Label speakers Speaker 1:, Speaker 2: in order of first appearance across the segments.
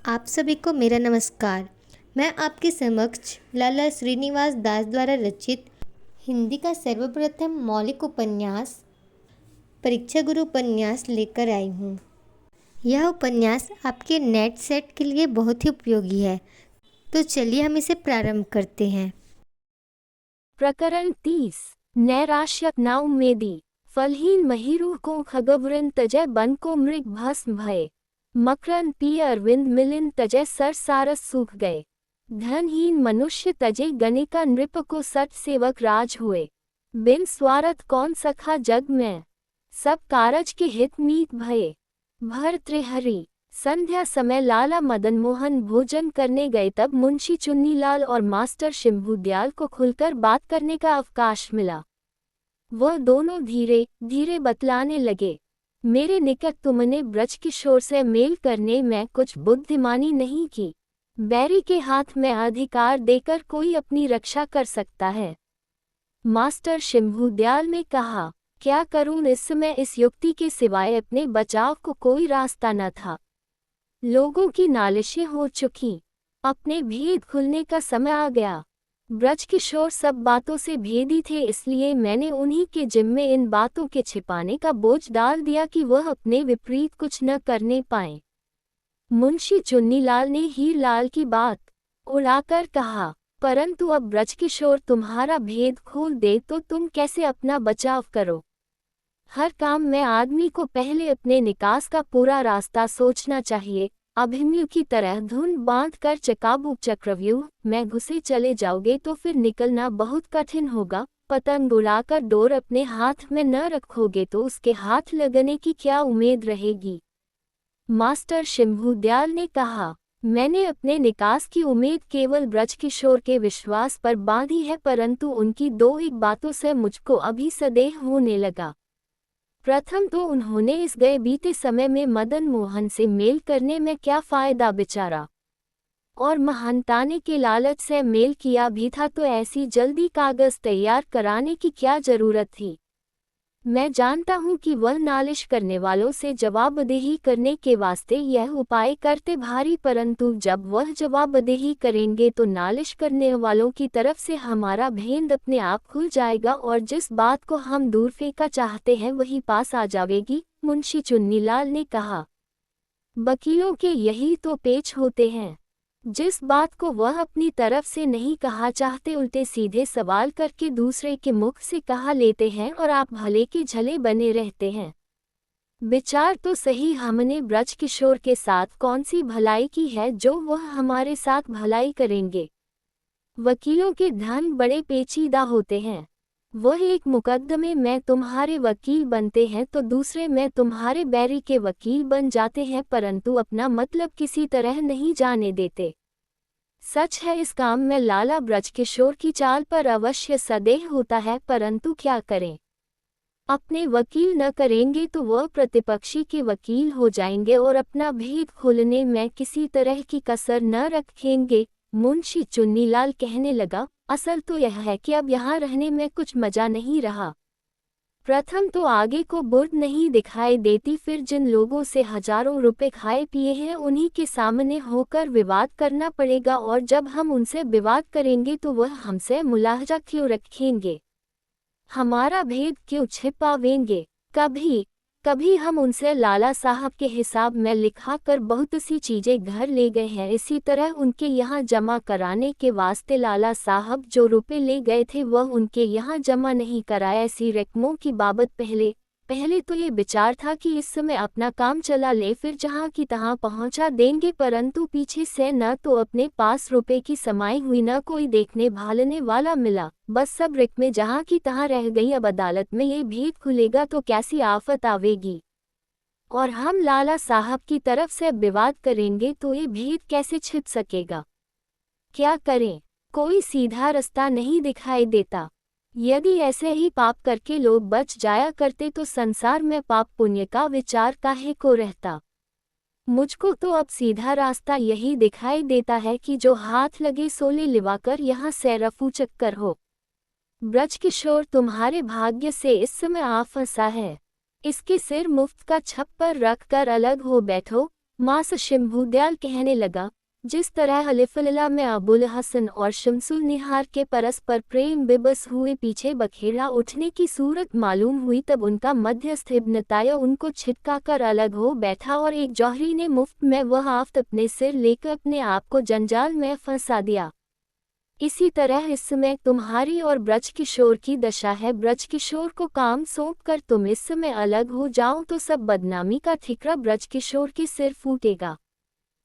Speaker 1: आप सभी को मेरा नमस्कार। मैं आपके समक्ष लाला श्रीनिवास दास द्वारा रचित हिंदी का सर्वप्रथम मौलिक उपन्यास परीक्षा गुरु उपन्यास लेकर आई हूँ। यह उपन्यास आपके नेट सेट के लिए बहुत ही उपयोगी है, तो चलिए हम इसे प्रारंभ करते हैं।
Speaker 2: प्रकरण 30। नैराश्य न उम्मेदी। फलहीन महीरू को खगवृन तजय बन को मृग भस्म भय। मकरन पी अरविंद मिलिन तजय सर सारस सूख गए। धनहीन मनुष्य तजय गणिका नृप को सट सेवक राज हुए। बिन स्वार्थ कौन सखा जग में, सब कारज के हित मीत भये। भर त्रिहरी। संध्या समय लाला मदन मोहन भोजन करने गए, तब मुंशी चुन्नीलाल और मास्टर शिम्भूदयाल को खुलकर बात करने का अवकाश मिला। वह दोनों धीरे धीरे बतलाने लगे, मेरे निकट तुमने ब्रज किशोर से मेल करने में कुछ बुद्धिमानी नहीं की। बैरी के हाथ में अधिकार देकर कोई अपनी रक्षा कर सकता है। मास्टर शिम्भूदयाल ने कहा, क्या करूं, इस समय इस युक्ति के सिवाय अपने बचाव को कोई रास्ता न था। लोगों की नालिशें हो चुकी, अपने भेद खुलने का समय आ गया। ब्रज किशोर सब बातों से भेदी थे, इसलिए मैंने उन्हीं के जिम्मे इन बातों के छिपाने का बोझ डाल दिया कि वह अपने विपरीत कुछ न करने पाए। मुंशी चुन्नीलाल ने हीरलाल की बात उड़ाकर कहा, परंतु अब ब्रज किशोर तुम्हारा भेद खोल दे तो तुम कैसे अपना बचाव करो। हर काम में आदमी को पहले अपने निकास का पूरा रास्ता सोचना चाहिए। अभिमन्यु की तरह धुन बांध कर चकाबूक चक्रव्यूह में घुसे चले जाओगे तो फिर निकलना बहुत कठिन होगा। पतंग उड़ाकर डोर अपने हाथ में न रखोगे तो उसके हाथ लगने की क्या उम्मीद रहेगी। मास्टर शिम्भूदयाल ने कहा, मैंने अपने निकास की उम्मीद केवल ब्रज किशोर के विश्वास पर बांधी है, परंतु उनकी दो एक बातों से मुझको अभी संदेह होने लगा। प्रथम तो उन्होंने इस गए बीते समय में मदन मोहन से मेल करने में क्या फायदा बेचारा, और महानताने के लालच से मेल किया भी था तो ऐसी जल्दी कागज तैयार कराने की क्या जरूरत थी। मैं जानता हूं कि वह नालिश करने वालों से जवाबदेही करने के वास्ते यह उपाय करते भारी, परंतु जब वह जवाबदेही करेंगे तो नालिश करने वालों की तरफ से हमारा भेद अपने आप खुल जाएगा और जिस बात को हम दूर फेंका चाहते हैं वही पास आ जाएगी। मुंशी चुन्नीलाल ने कहा, वकीलों के यही तो पेच होते हैं। जिस बात को वह अपनी तरफ से नहीं कहा चाहते उल्टे सीधे सवाल करके दूसरे के मुख से कहा लेते हैं और आप भले के झले बने रहते हैं। विचार तो सही, हमने ब्रज किशोर के साथ कौन सी भलाई की है जो वह हमारे साथ भलाई करेंगे। वकीलों के धन बड़े पेचीदा होते हैं। वह एक मुकदमे में तुम्हारे वकील बनते हैं तो दूसरे में तुम्हारे बैरी के वकील बन जाते हैं, परंतु अपना मतलब किसी तरह नहीं जाने देते। सच है, इस काम में लाला ब्रज किशोर की चाल पर अवश्य संदेह होता है, परंतु क्या करें। अपने वकील न करेंगे तो वह प्रतिपक्षी के वकील हो जाएंगे और अपना भेद खोलने में किसी तरह की कसर न रखेंगे। मुंशी चुन्नीलाल कहने लगा, असल तो यह है कि अब यहाँ रहने में कुछ मजा नहीं रहा। प्रथम तो आगे को बुर्द नहीं दिखाई देती, फिर जिन लोगों से हजारों रुपए खाए पिए हैं उन्हीं के सामने होकर विवाद करना पड़ेगा, और जब हम उनसे विवाद करेंगे तो वह हमसे मुलाहजा क्यों रखेंगे, हमारा भेद क्यों छिपावेंगे। कभी कभी हम उनसे लाला साहब के हिसाब में लिखा कर बहुत सी चीजें घर ले गए हैं, इसी तरह उनके यहाँ जमा कराने के वास्ते लाला साहब जो रुपए ले गए थे वह उनके यहाँ जमा नहीं कराए। ऐसी रकमों की बाबत पहले तो ये विचार था कि इस समय अपना काम चला ले, फिर जहाँ की तहाँ पहुँचा देंगे, परंतु पीछे से न तो अपने पास रुपए की समाई हुई न कोई देखने भालने वाला मिला, बस सब रकमें जहाँ की तहाँ रह गई। अब अदालत में ये भेद खुलेगा तो कैसी आफत आवेगी, और हम लाला साहब की तरफ से विवाद करेंगे तो ये भेद कैसे छिप सकेगा। क्या करें, कोई सीधा रास्ता नहीं दिखाई देता। यदि ऐसे ही पाप करके लोग बच जाया करते तो संसार में पाप पुण्य का विचार काहे को रहता। मुझको तो अब सीधा रास्ता यही दिखाई देता है कि जो हाथ लगे सोले लिवाकर यहाँ से रफू चक्कर हो। ब्रज किशोर तुम्हारे भाग्य से इस समय आ फंसा है, इसके सिर मुफ्त का छप्पर रख कर अलग हो बैठो, मास्टर शंभूदयाल कहने लगा, जिस तरह अलिफलिला में अबुल हसन और शमसुल निहार के परस्पर प्रेम बेबस हुए पीछे बखेड़ा उठने की सूरत मालूम हुई, तब उनका मध्यस्थ इब्न ताया उनको छिटका कर अलग हो बैठा और एक जौहरी ने मुफ्त में वह आफत अपने सिर लेकर अपने आप को जंजाल में फंसा दिया। इसी तरह इस समय तुम्हारी और ब्रज किशोर की दशा है। ब्रज किशोर को काम सौंप कर तुम इस समय अलग हो जाओ तो सब बदनामी का ठिकरा ब्रज किशोर के सिर फूटेगा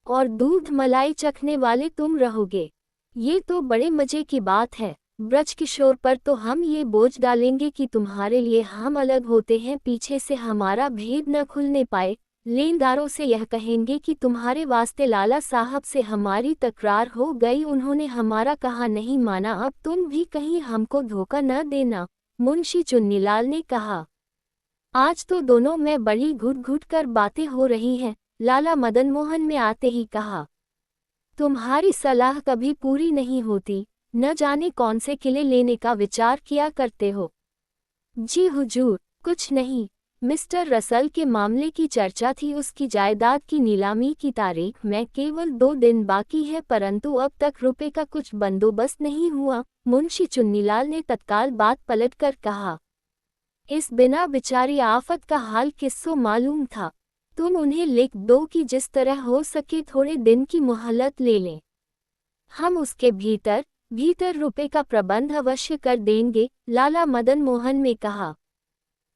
Speaker 2: और दूध मलाई चखने वाले तुम रहोगे। ये तो बड़े मजे की बात है। ब्रज किशोर पर तो हम ये बोझ डालेंगे कि तुम्हारे लिए हम अलग होते हैं, पीछे से हमारा भेद न खुलने पाए। लेनदारों से यह कहेंगे कि तुम्हारे वास्ते लाला साहब से हमारी तकरार हो गई, उन्होंने हमारा कहा नहीं माना, अब तुम भी कहीं हमको धोखा न देना। मुंशी चुन्नीलाल ने कहा, आज तो दोनों में बड़ी घुट घुट कर बातें हो रही हैं। लाला मदन मोहन में आते ही कहा, तुम्हारी सलाह कभी पूरी नहीं होती, न जाने कौन से किले लेने का विचार किया करते हो। जी हुजूर, कुछ नहीं, मिस्टर रसल के मामले की चर्चा थी, उसकी जायदाद की नीलामी की तारीख में केवल 2 दिन बाकी है, परंतु अब तक रुपए का कुछ बंदोबस्त नहीं हुआ। मुंशी चुन्नीलाल ने तत्काल बात पलट कर कहा, इस बिना बिचारी आफत का हाल किसको मालूम था। तुम उन्हें लिख दो कि जिस तरह हो सके थोड़े दिन की मोहलत ले लें, हम उसके भीतर रुपए का प्रबंध अवश्य कर देंगे। लाला मदन मोहन ने कहा,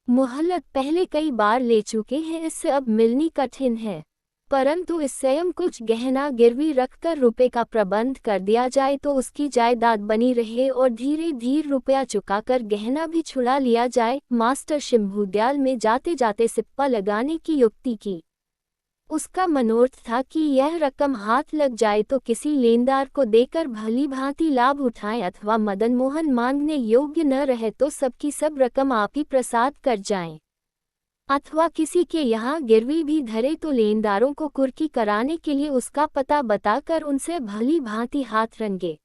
Speaker 2: मोहलत पहले कई बार ले चुके हैं, इससे अब मिलनी कठिन है, परंतु इस स्वयं कुछ गहना गिरवी रखकर रुपए का प्रबंध कर दिया जाए तो उसकी जायदाद बनी रहे और धीरे धीरे रुपया चुकाकर गहना भी छुड़ा लिया जाए। मास्टर शंभूदयाल में जाते जाते सिप्पा लगाने की युक्ति की। उसका मनोर्थ था कि यह रकम हाथ लग जाए तो किसी लेनदार को देकर भली भांति लाभ उठाएं, अथवा मदन मोहन मांगने योग्य न रहे तो सबकी सब रकम आप ही प्रसाद कर जाएं, अथवा किसी के यहाँ गिरवी भी धरे तो लेनदारों को कुर्की कराने के लिए उसका पता बताकर उनसे भली भांति हाथ रंगे,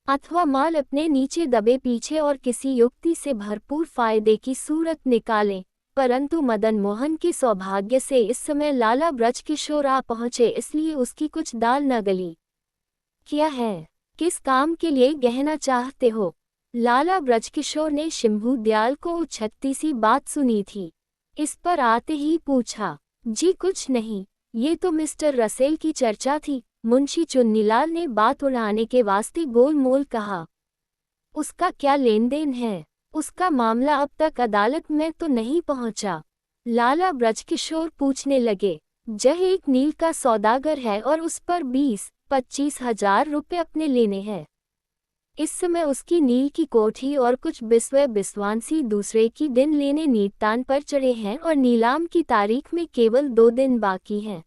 Speaker 2: अथवा माल अपने नीचे दबे पीछे और किसी युक्ति से भरपूर फायदे की सूरत निकालें। परंतु मदन मोहन के सौभाग्य से इस समय लाला ब्रज किशोर आ पहुँचे, इसलिए उसकी कुछ दाल न गली। क्या है, किस काम के लिए गहना चाहते हो? लाला ब्रज किशोर ने शंभूदयाल को उछत्ती सी बात सुनी थी, इस पर आते ही पूछा, जी कुछ नहीं, ये तो मिस्टर रसेल की चर्चा थी। मुंशी चुन्नीलाल ने बात उड़ाने के वास्ते गोल मोल कहा, उसका क्या लेन देन है? उसका मामला अब तक अदालत में तो नहीं पहुंचा। लाला ब्रज किशोर पूछने लगे, जह एक नील का सौदागर है और उस पर 20-25 हजार रुपये अपने लेने हैं। इस समय उसकी नील की कोठी और कुछ बिस्वे बिस्वांसी दूसरे की दिन लेने नीतान पर चढ़े हैं और नीलाम की तारीख में केवल 2 दिन बाकी हैं।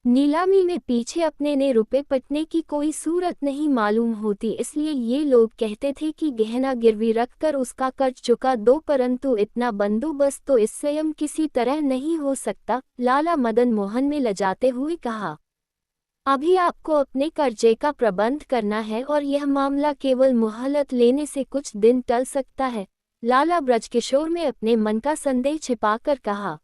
Speaker 2: नीलामी में पीछे अपने ने रुपए पटने की कोई सूरत नहीं मालूम होती, इसलिए ये लोग कहते थे कि गहना गिरवी रखकर उसका कर्ज चुका दो, परंतु इतना बंदोबस्त तो इस स्वयं किसी तरह नहीं हो सकता। लाला मदन मोहन ने लजाते हुए कहा, अभी आपको अपने कर्जे का प्रबंध करना है और यह मामला केवल मोहलत लेने से कुछ दिन टल सकता है। लाला ब्रजकिशोर ने अपने मन का संदेह छिपाकर कहा,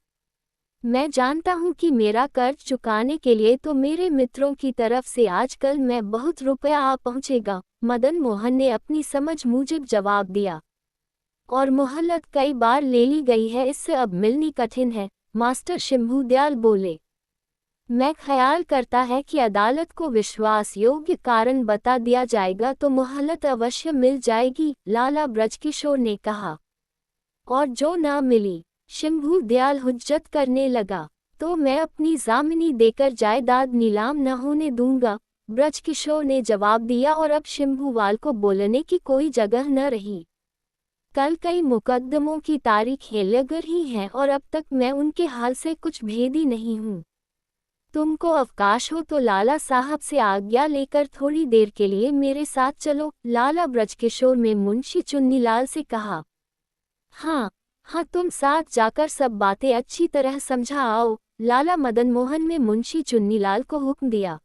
Speaker 2: मैं जानता हूँ कि मेरा कर्ज चुकाने के लिए तो मेरे मित्रों की तरफ से आजकल में बहुत रुपया आ पहुँचेगा। मदन मोहन ने अपनी समझ मूजिब जवाब दिया, और मोहलत कई बार ले ली गई है, इससे अब मिलनी कठिन है। मास्टर शंभूदयाल बोले, मैं ख्याल करता है कि अदालत को विश्वास योग्य कारण बता दिया जाएगा तो मोहलत अवश्य मिल जाएगी। लाला ब्रजकिशोर ने कहा, और जो ना मिली, शंभूदयाल हुज्जत करने लगा, तो मैं अपनी जामिनी देकर जायदाद नीलाम न होने दूंगा। ब्रजकिशोर ने जवाब दिया, और अब शंभूवाल को बोलने की कोई जगह न रही। कल कई मुकदमों की तारीखें लग रही हैं और अब तक मैं उनके हाल से कुछ भेदी नहीं हूँ। तुमको अवकाश हो तो लाला साहब से आज्ञा लेकर थोड़ी देर के लिए मेरे साथ चलो। लाला ब्रजकिशोर ने मुंशी चुन्नीलाल से कहा, हाँ, तुम साथ जाकर सब बातें अच्छी तरह समझा आओ। लाला मदन मोहन ने मुंशी चुन्नीलाल को हुक्म दिया,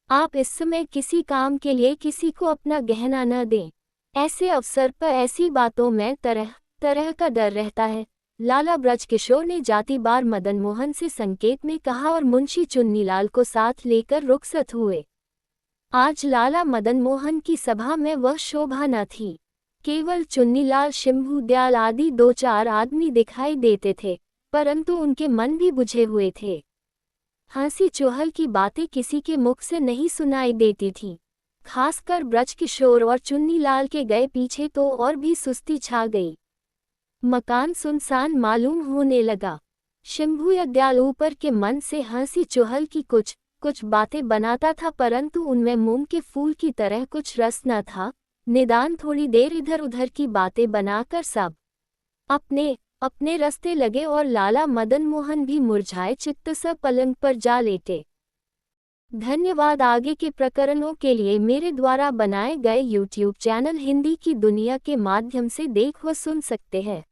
Speaker 2: आप इस समय किसी काम के लिए किसी को अपना गहना न दें। ऐसे अवसर पर ऐसी बातों में तरह तरह का डर रहता है। लाला ब्रजकिशोर ने जातिबार मदन मोहन से संकेत में कहा और मुंशी चुन्नीलाल को साथ लेकर रुखसत हुए। आज लाला मदन मोहन की सभा में वह शोभा न थी। केवल चुन्नीलाल, शंभू दयाल आदि 2-4 आदमी दिखाई देते थे, परंतु उनके मन भी बुझे हुए थे। हंसी चुहल की बातें किसी के मुख से नहीं सुनाई देती थीं। खासकर ब्रजकिशोर और चुन्नीलाल के गए पीछे तो और भी सुस्ती छा गई। मकान सुनसान मालूम होने लगा। शंभू या दयाल ऊपर के मन से हंसी चुहल की कुछ बातें बनाता था, परंतु उनमें मूंग के फूल की तरह कुछ रस न था। निदान थोड़ी देर इधर उधर की बातें बनाकर सब अपने रास्ते लगे और लाला मदन मोहन भी मुरझाए चित्त से पलंग पर जा लेटे। धन्यवाद। आगे के प्रकरणों के लिए मेरे द्वारा बनाए गए YouTube चैनल हिंदी की दुनिया के माध्यम से देख व सुन सकते हैं।